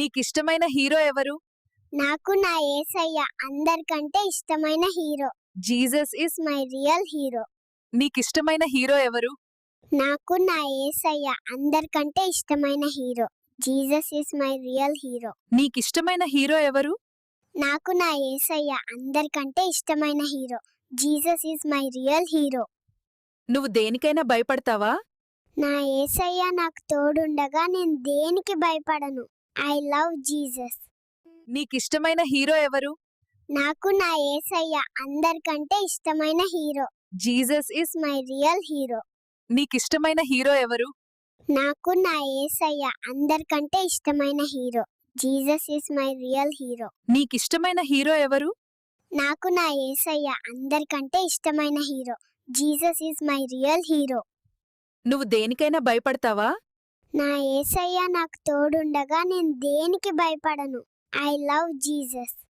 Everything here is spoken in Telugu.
నీకిష్టమైన హీరో ఎవరు? నాకు నా యేసయ్య అందరికంటే ఇష్టమైన hero. Jesus is my real hero. నీకిష్టమైన హీరో ఎవరు? నాకు నా యేసయ్య అందరికంటే ఇష్టమైన hero. Jesus is my real hero. నీకిష్టమైన హీరో ఎవరు? నాకు నా యేసయ్య అందరికంటే ఇష్టమైన hero. Jesus is my real hero. నువ్వు దేనికైనా భయపడతావా? నా యేసయ్య నాకు తోడుండగా నేను దేనికి భయపడను. I love Jesus. నీకిష్టమైన హీరో ఎవరు? నాకు నా యేసయ్య అందరికంటే ఇష్టమైన hero. Jesus is my real hero. నీకిష్టమైన హీరో ఎవరు? నాకు నా యేసయ్య అందరికంటే ఇష్టమైన hero. Jesus is my real hero. నీకిష్టమైన హీరో ఎవరు? నాకు నా యేసయ్య అందరికంటే ఇష్టమైన hero. Jesus is my real hero. నువ్వు దేనికైనా భయపడతావా? నా యేసయ్య నాకు తోడుండగా నేను దేనికి భయపడను. I love Jesus.